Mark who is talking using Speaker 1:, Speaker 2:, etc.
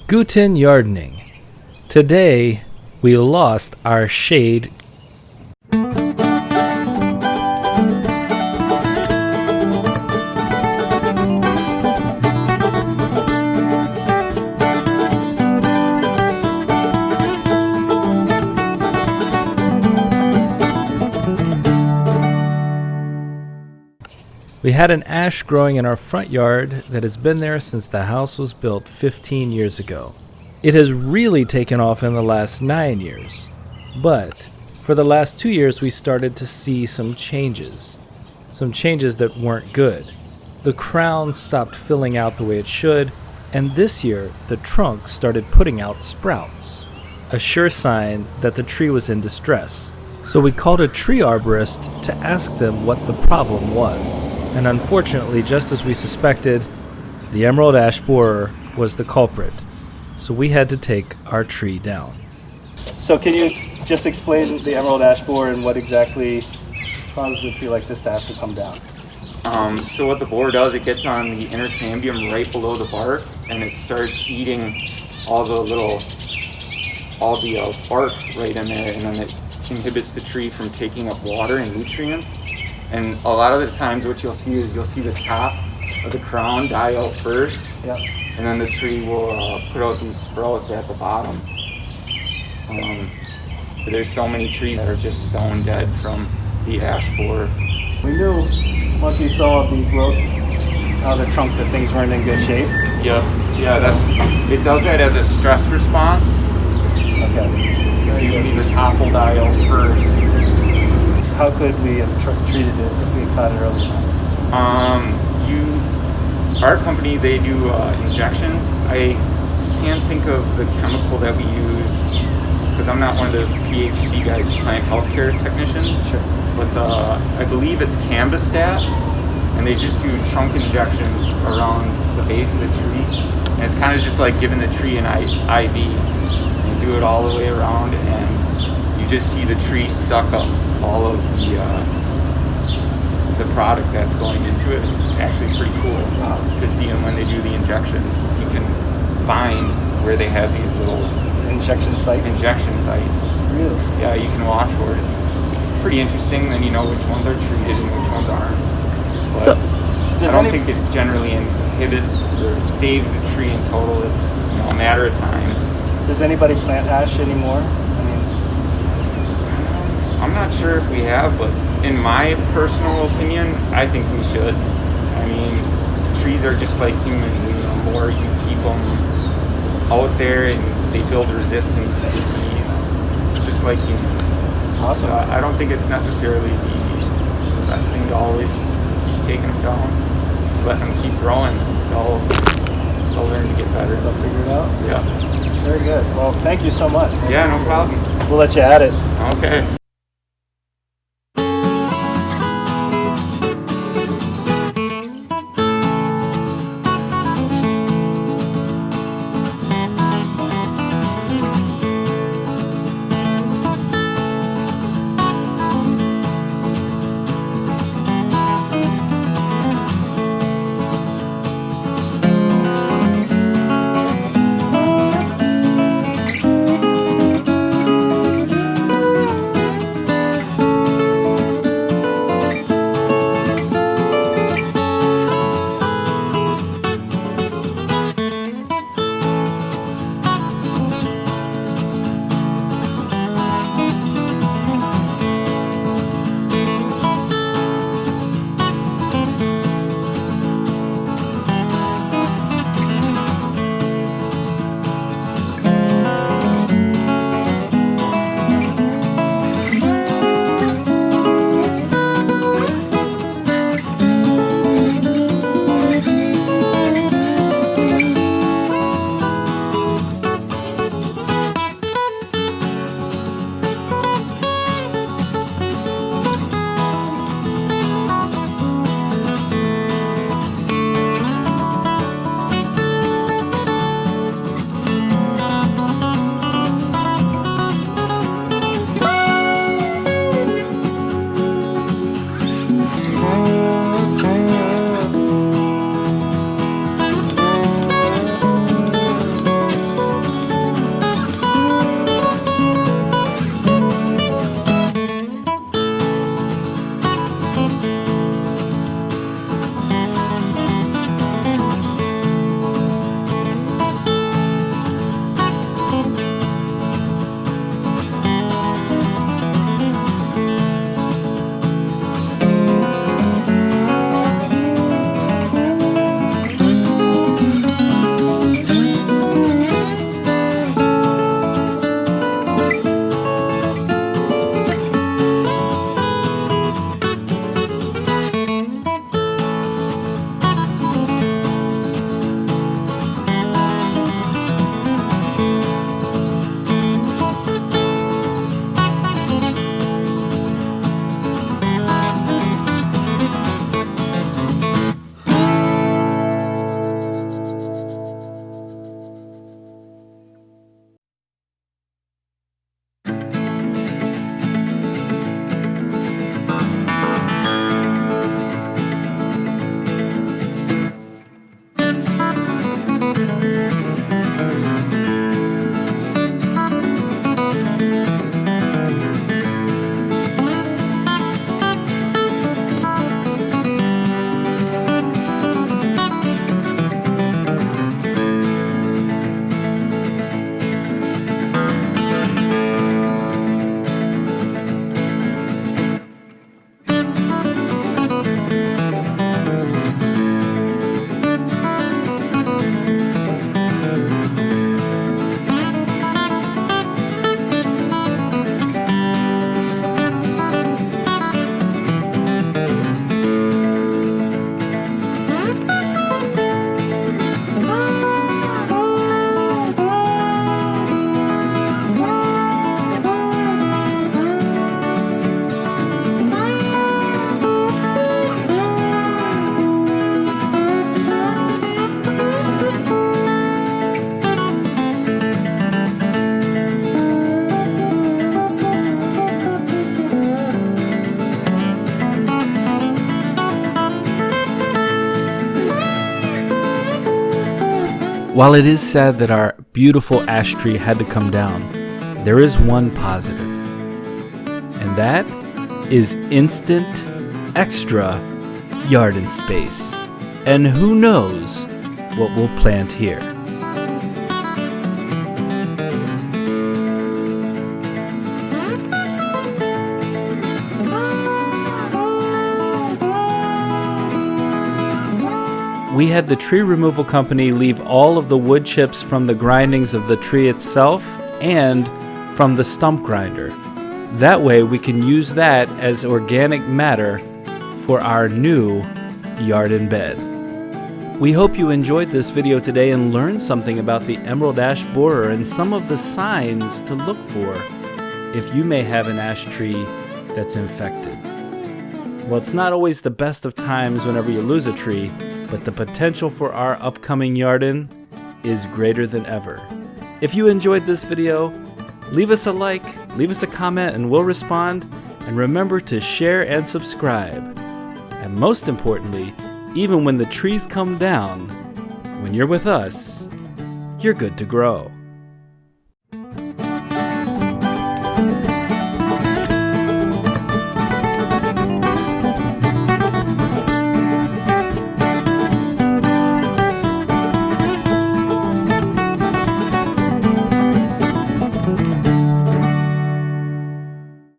Speaker 1: Guten Yardening. Today, we lost our shade. We had an ash growing in our front yard that has been there since the house was built 15 years ago. It has really taken off in the last 9 years, but for the last 2 years we started to see some changes that weren't good. The crown stopped filling out the way it should, and this year the trunk started putting out sprouts, a sure sign that the tree was in distress. So we called a tree arborist to ask them what the problem was. And unfortunately, just as we suspected, the emerald ash borer was the culprit. So we had to take our tree down.
Speaker 2: So can you just explain the emerald ash borer and what exactly causes a tree like this to have to come down?
Speaker 3: So what the borer does, it gets on the intercambium right below the bark, and it starts eating all the bark right in there, and then it inhibits the tree from taking up water and nutrients. And a lot of the times what you'll see the top of the crown die out first,
Speaker 2: Yep.
Speaker 3: and then the tree will put out these sprouts at the bottom. But there's so many trees that are just stone dead from the ash borer.
Speaker 2: We knew once we saw the growth of the trunk that things weren't in good shape.
Speaker 3: Yeah, it does that as a stress response.
Speaker 2: Okay.
Speaker 3: Usually the top will die out first.
Speaker 2: How could we have treated it if we caught it early enough?
Speaker 3: Our company, they do injections. I can't think of the chemical that we use because I'm not one of the PHC guys, plant healthcare technicians.
Speaker 2: Sure.
Speaker 3: But I believe it's Cambistat, and they just do chunk injections around the base of the tree. And it's kind of just like giving the tree an IV. You do it all the way around, and you just see the tree suck up all of the product that's going into it. It's actually pretty cool to see them when they do the injections. You can find where they have these little
Speaker 2: Injection sites?
Speaker 3: Really? Yeah, you can watch for it. It's pretty interesting. Then you know which ones are treated and which ones aren't. But I don't think it generally inhibits or saves the tree in total. It's a matter of time.
Speaker 2: Does anybody plant ash anymore?
Speaker 3: I'm not sure if we have, but in my personal opinion, I think we should. I mean, trees are just like humans. The more you keep them out there and they build resistance to disease, just like humans.
Speaker 2: Awesome.
Speaker 3: So I don't think it's necessarily the best thing to always keep taking them down. Just let them keep growing. They'll learn to get better.
Speaker 2: They'll figure it out?
Speaker 3: Yeah.
Speaker 2: Very good. Well, thank you so much.
Speaker 3: Yeah, no problem.
Speaker 2: We'll let you at it.
Speaker 3: Okay.
Speaker 1: While it is sad that our beautiful ash tree had to come down, there is one positive, and that is instant extra yarden space. And who knows what we'll plant here. We had the tree removal company leave all of the wood chips from the grindings of the tree itself and from the stump grinder. That way we can use that as organic matter for our new yarden bed. We hope you enjoyed this video today and learned something about the emerald ash borer and some of the signs to look for if you may have an ash tree that's infected. Well, it's not always the best of times whenever you lose a tree, but the potential for our upcoming yarden is greater than ever. If you enjoyed this video, leave us a like, leave us a comment, and we'll respond. And remember to share and subscribe. And most importantly, even when the trees come down, when you're with us, you're good to grow.